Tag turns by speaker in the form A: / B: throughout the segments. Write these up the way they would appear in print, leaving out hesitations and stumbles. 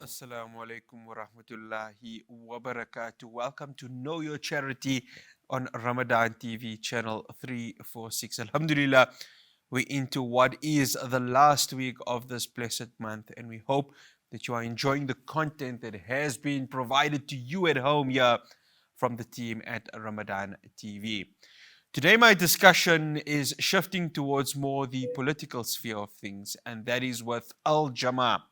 A: Assalamu alaikum wa rahmatullahi wa barakatuh. Welcome to Know Your Charity on Ramadan TV channel 346. Alhamdulillah, we're into what is the last week of this blessed month, and we hope that you are enjoying the content that has been provided to you at home here from the team at Ramadan TV. Today, my discussion is shifting towards more the political sphere of things, and that is with Al-Jama-ah.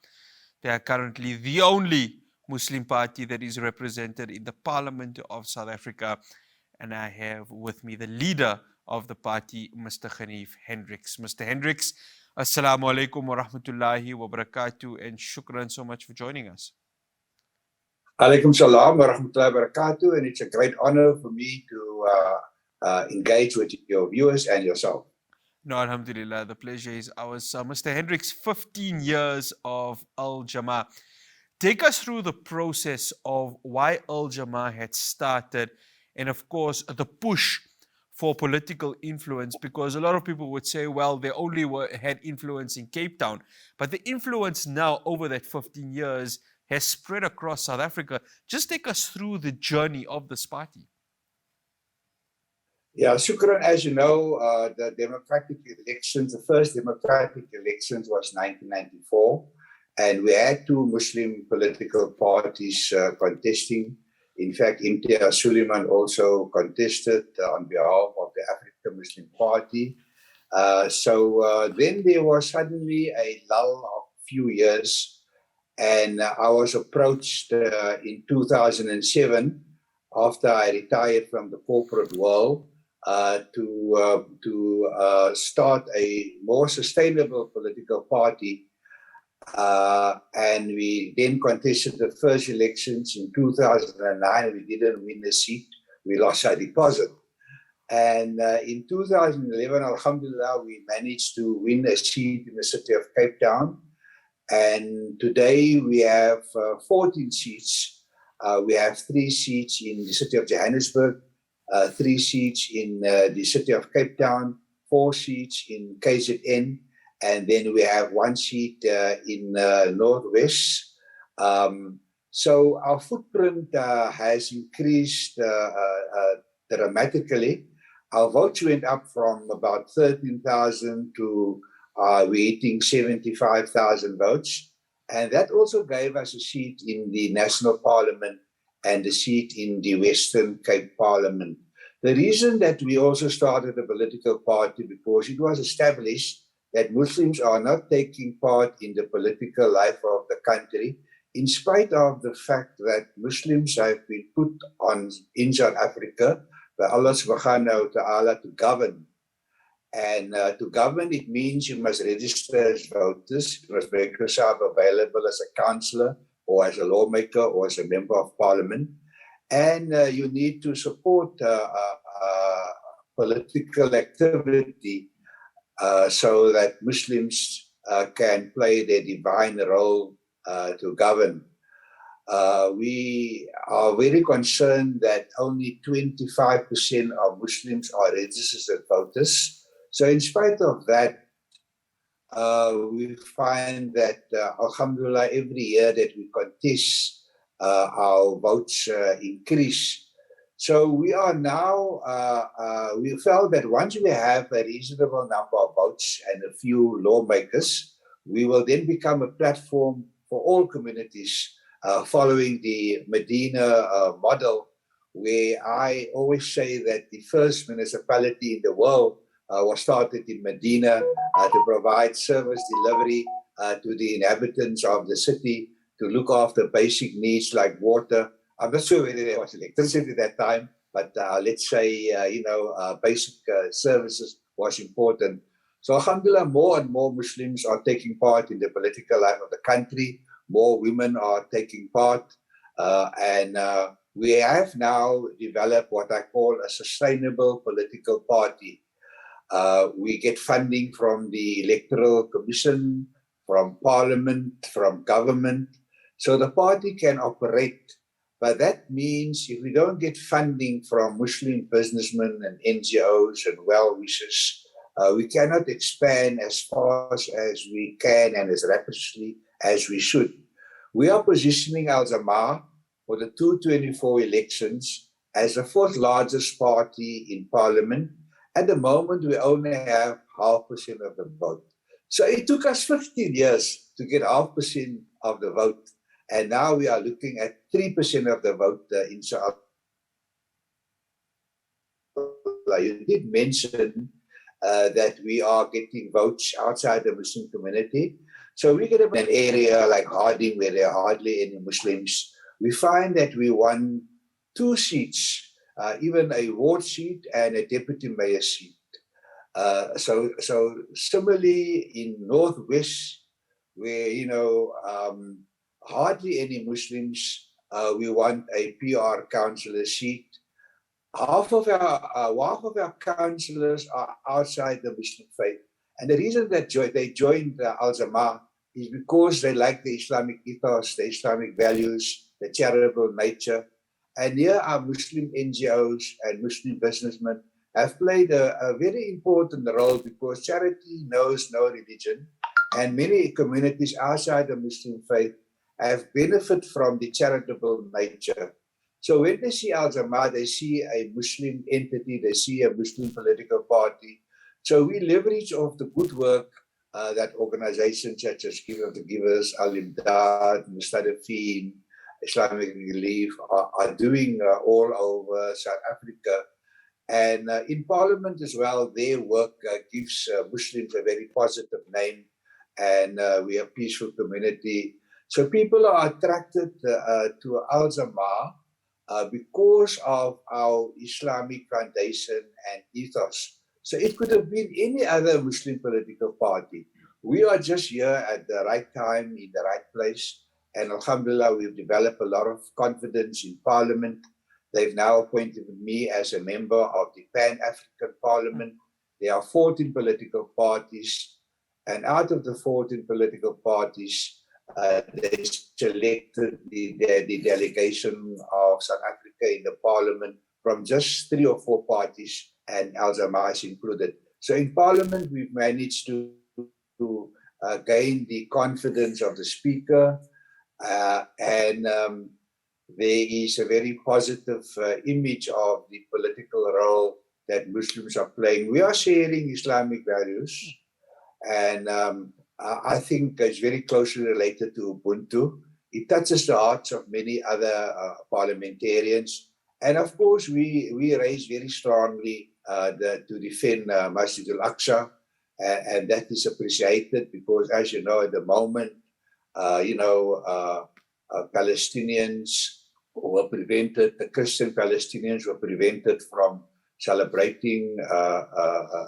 A: They are currently the only Muslim party that is represented in the Parliament of South Africa. And I have with me the leader of the party, Mr. Khanif Hendricks. Mr. Hendricks, Assalamu alaikum wa rahmatullahi wa barakatuh, and shukran so much for joining us.
B: Alaikum salam wa rahmatullahi wa barakatuh, and it's a great honor for me to engage with your viewers and yourself.
A: No, alhamdulillah, the pleasure is ours. Mr. Hendricks, 15 years of Al-Jama-ah. Take us through the process of why Al-Jama-ah had started, and of course, the push for political influence, because a lot of people would say, well, they only had influence in Cape Town, but the influence now over that 15 years has spread across South Africa. Just take us through the journey of this party.
B: Yeah, shukran. As you know, the democratic elections, the first democratic elections was 1994, and we had two Muslim political parties contesting. In fact, Imtiaz Suleiman also contested on behalf of the African Muslim Party. So then there was suddenly a lull of a few years, and I was approached in 2007 after I retired from the corporate world to start a more sustainable political party. And we then contested the first elections in 2009. We didn't win a seat. We lost our deposit. And in 2011, alhamdulillah, we managed to win a seat in the city of Cape Town. And today we have 14 seats. We have 3 seats in the city of Johannesburg, 3 seats in the city of Cape Town, 4 seats in KZN, and then we have 1 seat in Northwest. So our footprint has increased dramatically. Our votes went up from about 13,000 to we're hitting 75,000 votes. And that also gave us a seat in the National Parliament and a seat in the Western Cape Parliament. The reason that we also started a political party, because it was established that Muslims are not taking part in the political life of the country, in spite of the fact that Muslims have been put on in South Africa by Allah subhanahu wa ta'ala to govern. And to govern, it means you must register as voters, you must make yourself available as a councillor or as a lawmaker or as a member of parliament. And you need to support political activity so that Muslims can play their divine role to govern. We are very concerned that only 25% of Muslims are registered voters. So in spite of that, we find that, alhamdulillah, every year that we contest, our votes increase. So we are now, we felt that once we have a reasonable number of votes and a few lawmakers, we will then become a platform for all communities, following the Medina model, where I always say that the first municipality in the world was started in Medina to provide service delivery to the inhabitants of the city, to look after basic needs like water. I'm not sure whether there was electricity at that time, but let's say, basic services was important. So alhamdulillah, more and more Muslims are taking part in the political life of the country. More women are taking part. And we have now developed what I call a sustainable political party. We get funding from the Electoral Commission, from Parliament, from government. So the party can operate. But that means if we don't get funding from Muslim businessmen and NGOs and well-wishers, we cannot expand as fast as we can and as rapidly as we should. We are positioning Al-Jama-ah for the 2024 elections as the fourth largest party in parliament. At the moment, we only have 0.5% of the vote. So it took us 15 years to get 0.5% of the vote. And now we are looking at 3% of the vote in South Africa. You did mention that we are getting votes outside the Muslim community. So we get in an area like Harding where there are hardly any Muslims. We find that we won 2 seats, even a ward seat and a deputy mayor seat. So similarly in Northwest, where hardly any Muslims, we want a PR councillor seat. Half of our councillors are outside the Muslim faith, and the reason that they joined Al-Jama-ah is because they like the Islamic ethos, the Islamic values, the charitable nature. And here our Muslim NGOs and Muslim businessmen have played a very important role, because charity knows no religion, and many communities outside the Muslim faith have benefited from the charitable nature. So when they see Al-Jama-ah, they see a Muslim entity, they see a Muslim political party. So we leverage off the good work that organizations such as Give of the Givers, Al-Imdad, Mustadafin, Islamic Relief are doing all over South Africa. And in Parliament as well, their work gives Muslims a very positive name, and we are a peaceful community. So people are attracted to Al-Jama-ah because of our Islamic foundation and ethos. So it could have been any other Muslim political party. We are just here at the right time, in the right place. And alhamdulillah, we've developed a lot of confidence in Parliament. They've now appointed me as a member of the Pan-African Parliament. There are 14 political parties. And out of the 14 political parties, they selected the delegation of South Africa in the Parliament from just 3 or 4 parties, and Al-Jama-ah is included. So in Parliament, we've managed to gain the confidence of the Speaker, and there is a very positive image of the political role that Muslims are playing. We are sharing Islamic values, and I think it's very closely related to Ubuntu. It touches the hearts of many other parliamentarians. And of course, we raise very strongly to defend Masjid al-Aqsa, and that is appreciated because, as you know, at the moment, Palestinians were prevented, the Christian Palestinians were prevented from celebrating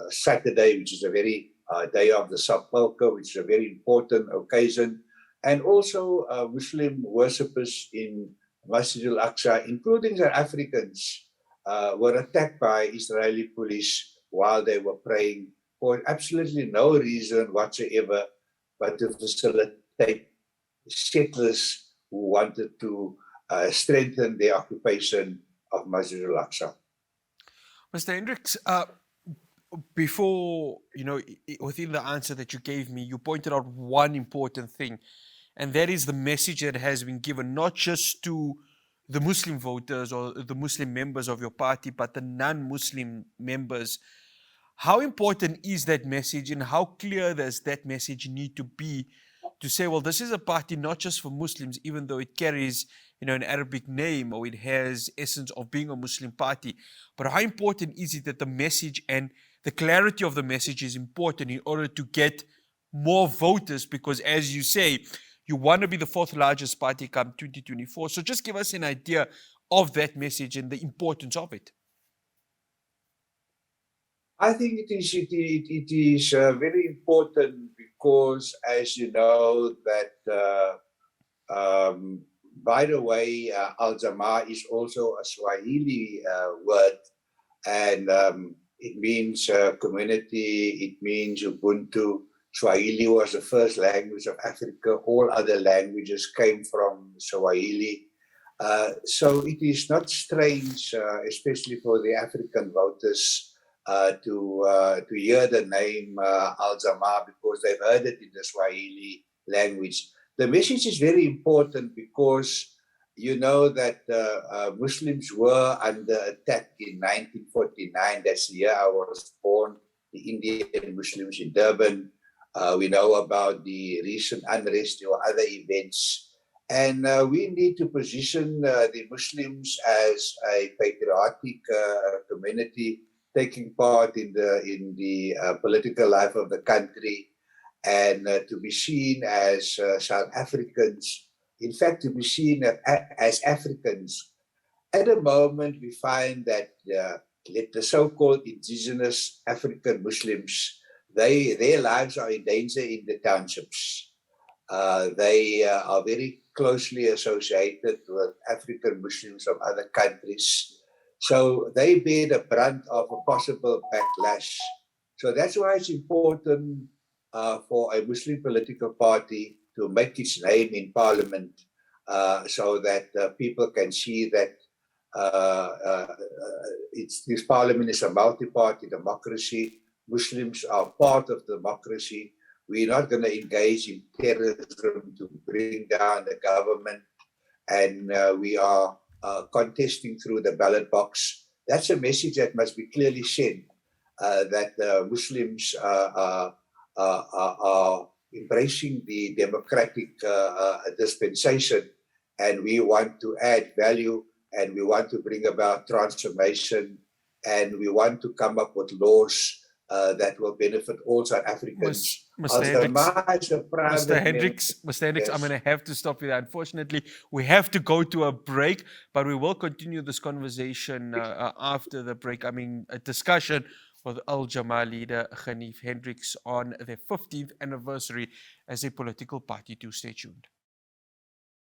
B: Saturday, which is a very Day of the Sepulchre, which is a very important occasion. And also Muslim worshippers in Masjid al-Aqsa, including South Africans, were attacked by Israeli police while they were praying for absolutely no reason whatsoever, but to facilitate settlers who wanted to strengthen the occupation of Masjid al-Aqsa.
A: Mr. Hendricks, before, within the answer that you gave me, you pointed out one important thing, and that is the message that has been given, not just to the Muslim voters or the Muslim members of your party, but the non-Muslim members. How important is that message, and how clear does that message need to be to say, well, this is a party not just for Muslims, even though it carries, an Arabic name, or it has essence of being a Muslim party, but how important is it that the message and the clarity of the message is important in order to get more voters? Because as you say, you want to be the 4th largest party come 2024. So just give us an idea of that message and the importance of it.
B: I think it is very important because, as you know, that by the way, Al-Jama-ah is also a Swahili word, and it means community, it means Ubuntu. Swahili was the first language of Africa. All other languages came from Swahili. So it is not strange, especially for the African voters, to hear the name Al-Jama-ah, because they've heard it in the Swahili language. The message is very important because you know that Muslims were under attack in 1949. That's the year I was born. The Indian Muslims in Durban. We know about the recent unrest or other events. And we need to position the Muslims as a patriotic community taking part in the political life of the country, and to be seen as South Africans, in fact, to be seen as Africans. At the moment, we find that the so-called indigenous African Muslims, their lives are in danger in the townships. They are very closely associated with African Muslims from other countries. So they bear the brunt of a possible backlash. So that's why it's important for a Muslim political party to make its name in parliament, so that people can see that this parliament is a multi-party democracy. Muslims are part of democracy. We're not going to engage in terrorism to bring down the government, and we are contesting through the ballot box. That's a message that must be clearly sent, that Muslims are embracing the democratic dispensation, and we want to add value, and we want to bring about transformation, and we want to come up with laws that will benefit all South Africans.
A: Mr. Hendricks,
B: Yes.
A: I'm going to have to stop you there. Unfortunately, we have to go to a break, but we will continue this conversation after the break. I mean, a discussion with Al-Jama-ah leader Hendricks on their 15th anniversary as a political party. Do stay tuned.